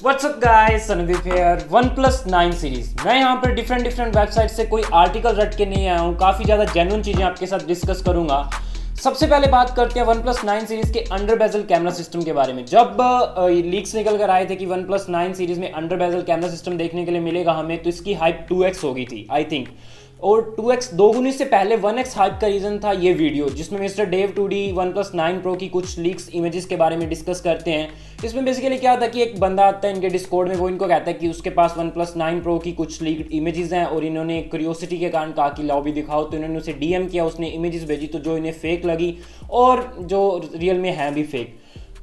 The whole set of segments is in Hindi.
WhatsApp guys, Sandeep here. OnePlus 9 series. मैं यहाँ पर डिफरेंट वेबसाइट से कोई आर्टिकल रट के नहीं आया हूँ, काफ़ी ज़्यादा जेन्युइन चीज़ें आपके साथ डिस्कस करूँगा। सबसे पहले बात करते हैं OnePlus 9 सीरीज के अंडर बेजल कैमरा सिस्टम के बारे में। जब लीक्स निकल कर आए थे कि OnePlus 9 सीरीज में अंडर बेजल कैमरा सिस्टम देखने के लिए मिलेगा हमें, तो इसकी हाइप 2x हो गई थी आई थिंक। और 2x दोगुनी से पहले 1x हाइप का रीज़न था ये वीडियो, जिसमें मिस्टर डेव 2D OnePlस 9 Pro की कुछ लीक्स इमेजेस के बारे में डिस्कस करते हैं। इसमें बेसिकली क्या था कि एक बंदा आता है इनके डिस्कॉर्ड में, वो इनको कहता है कि उसके पास OnePlus 9 Pro की कुछ लीक्ड इमेजेस हैं और इन्होंने क्यूरियोसिटी के कारण कहा कि लाओ भी दिखाओ, तो इन्होंने उसे DM किया, उसने इमेजेस भेजी तो जो इन्हें फेक लगी और जो रियल में है भी फेक।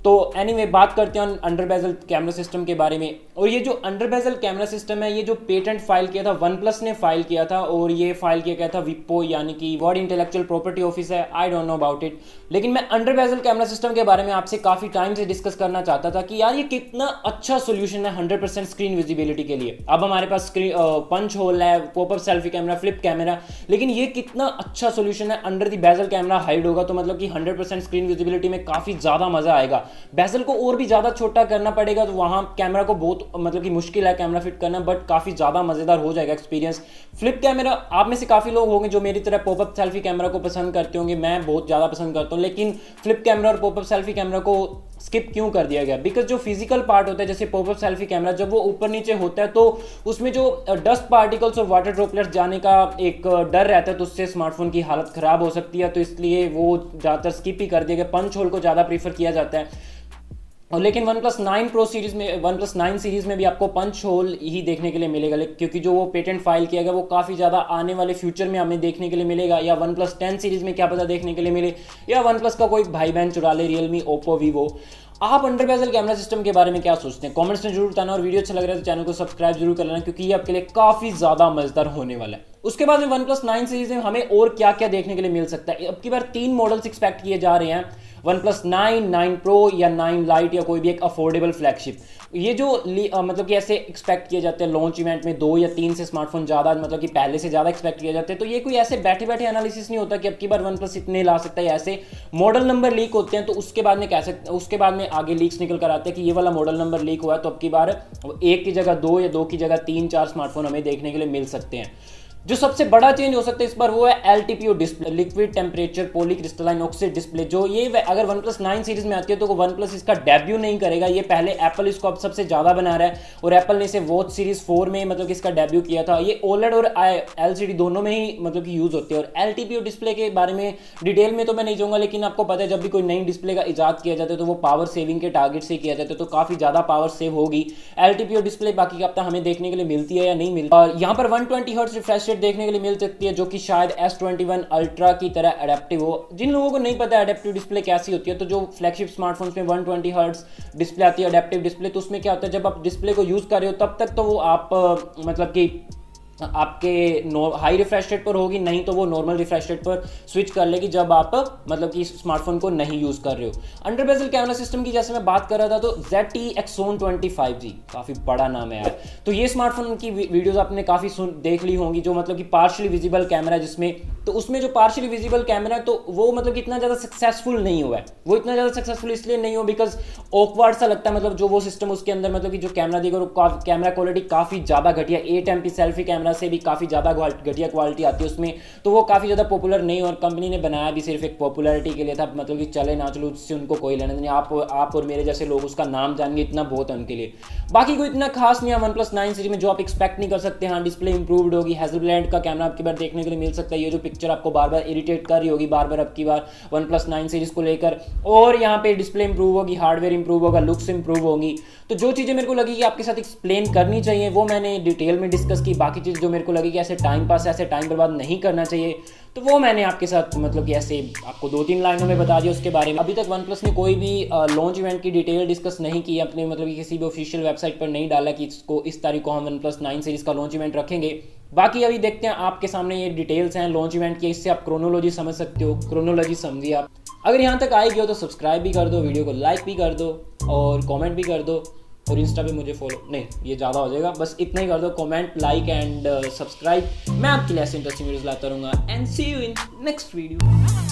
तो एनीवे बात करते हैं अंडर बेजल कैमरा सिस्टम के बारे में। और ये जो अंडर बेजल कैमरा सिस्टम है, ये जो पेटेंट फाइल किया था OnePlus ने फाइल किया था, और ये फाइल किया गया था विपो यानी कि वर्ल्ड इंटेलेक्चुअल प्रॉपर्टी ऑफिस है, I don't know about it. लेकिन मैं अंडर बेजल कैमरा सिस्टम के बारे में आपसे काफ़ी टाइम से डिस्कस करना चाहता था कि यार ये कितना अच्छा सोल्यूशन है 100% स्क्रीन विजिबिलिटी के लिए। अब हमारे पास स्क्रीन पंच होल है, popup selfie camera, flip camera, लेकिन ये कितना अच्छा सोल्यूशन है। Under the bezel camera hide होगा तो मतलब कि 100% स्क्रीन विजिबिलिटी में काफ़ी ज़्यादा मज़ा आएगा। बेजल को और भी ज़्यादा छोटा करना पड़ेगा तो वहाँ कैमरा को बहुत मतलब कि मुश्किल है कैमरा फिट करना, बट काफ़ी ज़्यादा मज़ेदार हो जाएगा एक्सपीरियंस। फ्लिप कैमरा, आप में से काफ़ी लोग होंगे जो मेरी तरह पॉपअप सेल्फी कैमरा को पसंद करते होंगे, मैं बहुत ज़्यादा पसंद करता हूँ। लेकिन फ्लिप कैमरा और पॉपअप सेल्फी कैमरा को स्किप क्यों कर दिया गया? बिकॉज जो फिजिकल पार्ट होता है, जैसे पॉपअप सेल्फी कैमरा, जब वो ऊपर नीचे होता है तो उसमें जो डस्ट पार्टिकल्स और वाटर ड्रॉपलेट्स जाने का एक डर रहता है, तो उससे स्मार्टफोन की हालत ख़राब हो सकती है, तो इसलिए वो ज़्यादातर स्किप ही कर दिया गया। पंच होल को ज़्यादा प्रीफर किया जाता है। और लेकिन OnePlus 9 Pro सीरीज में, OnePlus 9 सीरीज में भी आपको पंच होल ही देखने के लिए मिलेगा, क्योंकि जो वो पेटेंट फाइल किया गया वो काफ़ी ज़्यादा आने वाले फ्यूचर में हमें देखने के लिए मिलेगा, या OnePlus 10 सीरीज में क्या पता देखने के लिए मिले, या OnePlus का कोई भाई बहन चुरा ले, रियलमी, ओप्पो, वीवो। आप अंडर बेजल कैमरा सिस्टम के बारे में क्या सोचते हैं? कमेंट्स में जरूर बताना, और वीडियो अच्छा लग रहा है तो चैनल को सब्सक्राइब जरूर कर लेना, क्योंकि ये आपके लिए काफ़ी ज़्यादा मजेदार होने वाला है। उसके बाद में OnePlus 9 सीरीज में हमें और क्या क्या देखने के लिए मिल सकता है? अब की बार 3 मॉडल्स एक्सपेक्ट किए जा रहे हैं, OnePlus 9, 9 Pro या 9 Lite या कोई भी एक अफोर्डेबल फ्लैगशिप। ये जो मतलब कि ऐसे एक्सपेक्ट किए जाते हैं लॉन्च इवेंट में 2 या 3 से स्मार्टफोन ज़्यादा, मतलब कि पहले से ज़्यादा एक्सपेक्ट किए जाते हैं। तो ये कोई ऐसे बैठे बैठे एनालिसिस नहीं होता कि अब की बार OnePlus इतने ला सकता है। ऐसे मॉडल नंबर लीक होते हैं तो उसके बाद में कह सकते, उसके बाद में आगे लीक्स निकल कर आते हैं कि ये वाला मॉडल नंबर लीक हुआ है, तो अब की बार 1 की जगह 2 या 2 की जगह 3-4 स्मार्टफोन हमें देखने के लिए मिल सकते हैं। जो सबसे बड़ा चेंज हो सकता है इस बार वो है LTPO display, liquid temperature poly crystalline oxide display. जो ये अगर OnePlus 9 सीरीज में आती है तो OnePlus इसका डेब्यू नहीं करेगा। ये पहले एप्पल इसको अब सबसे ज़्यादा बना रहा है, और एप्पल ने इसे वॉच सीरीज 4 में मतलब कि इसका डेब्यू किया था। ये OLED और LCD दोनों में ही मतलब कि यूज़ होते हैं। और LTPO डिस्प्ले के बारे में डिटेल में तो मैं नहीं जाऊँगा, लेकिन आपको पता है जब भी कोई नई डिस्प्ले का इजाद किया जाता है तो वो पावर सेविंग के टारगेट से किया जाता है, तो काफ़ी ज़्यादा पावर सेव होगी। LTPO डिस्प्ले बाकी का हफ्ता हमें देखने के लिए मिलती है या नहीं मिलती। और यहाँ पर 120 हर्ट्ज रिफ्रेश रेट देखने के लिए मिल सकती है, जो कि शायद S21 अल्ट्रा की तरह एडेप्टिव हो। जिन लोगों को नहीं पता एडेप्टिव डिस्प्ले कैसी होती है, तो जो फ्लैगशिप स्मार्टफोन्स में 120 हर्ट्ज डिस्प्ले आती है एडेप्टिव डिस्प्ले, तो उसमें क्या होता है, जब आप डिस्प्ले को यूज़ कर रहे हो तब तक तो वो आप मतलब कि आपके हाई रिफ्रेश रेट पर होगी, नहीं तो वो नॉर्मल रिफ्रेश रेट पर स्विच कर लेगी जब आप मतलब कि स्मार्टफोन को नहीं यूज़ कर रहे हो। अंडर बेजल कैमरा सिस्टम की जैसे मैं बात कर रहा था, तो ZTE Axon 25G, काफ़ी बड़ा नाम है यार। तो ये स्मार्टफोन की वीडियोस आपने काफ़ी देख ली होंगी, जो मतलब कि पार्शियली विजिबल कैमरा है जिसमें, तो उसमें जो पार्शियली विजिबल कैमरा है तो वो मतलब कि इतना ज़्यादा सक्सेसफुल नहीं हुआ है। वो इतना ज़्यादा सक्सेसफुल इसलिए नहीं हुआ बिकॉज ऑकवर्ड सा लगता है, मतलब जो वो सिस्टम उसके अंदर मतलब कि जो कैमरा देगा कैमरा क्वालिटी काफ़ी ज़्यादा घटिया, 8MP सेल्फी कैमरा से भी काफ़ी ज़्यादा घटिया क्वालिटी आती है उसमें, तो वो काफ़ी ज़्यादा पॉपुलर नहीं। और कंपनी ने बनाया भी सिर्फ एक पॉपुलैरिटी के लिए था, मतलब कि चले ना चलो उससे उनको कोई लेना नहीं। आप और मेरे जैसे लोग उसका नाम जानेंगे, इतना बहुत है उनके लिए। बाकी कोई इतना खास नहीं है OnePlus 9 सीरीज में जो आप एक्सपेक्ट नहीं कर सकते। हाँ, डिस्प्ले इंप्रूव्ड होगी, हैज़लब्लैंड का कैमरा आपकी बार देखने के लिए मिल सकता है। ये जो पिक्चर आपको बार बार इरिटेट कर रही होगी बार बार अब की बार OnePlus 9 सीरीज को लेकर, और यहाँ पे डिस्प्ले इंप्रूव होगी, हार्डवेयर इंप्रूव होगा, लुक्स इंप्रूव होंगी। तो जो चीज़ें मेरे को लगी कि आपके साथ एक्सप्लेन करनी चाहिए वो मैंने डिटेल में डिस्कस की। बाकी चीज़ जो मेरे को लगी कि ऐसे टाइम पास, ऐसे टाइम बर्बाद नहीं करना चाहिए, तो वो मैंने आपके साथ मतलब कि ऐसे आपको 2-3 लाइनों में बता दिया उसके बारे में। अभी तक OnePlus ने कोई भी लॉन्च इवेंट की डिटेल डिस्कस नहीं की अपने, मतलब कि किसी भी ऑफिशियल वेबसाइट पर नहीं डाला कि इसको इस तारीख को हम OnePlus 9 सीरीज़ का लॉन्च इवेंट रखेंगे। बाकी अभी देखते हैं, आपके सामने ये डिटेल्स हैं लॉन्च इवेंट की, इससे आप क्रोनोलॉजी समझ सकते हो, क्रोनोलॉजी समझिए आप। अगर यहाँ तक आएगी हो तो सब्सक्राइब भी कर दो, वीडियो को लाइक भी कर दो और कमेंट भी कर दो, और इंस्टा पे मुझे फॉलो, नहीं ये ज़्यादा हो जाएगा, बस इतना ही कर दो, कमेंट, लाइक एंड सब्सक्राइब। मैं आपके लिए ऐसे इंटरेस्टिंग वीडियोस लाता रहूँगा, and see you in next video.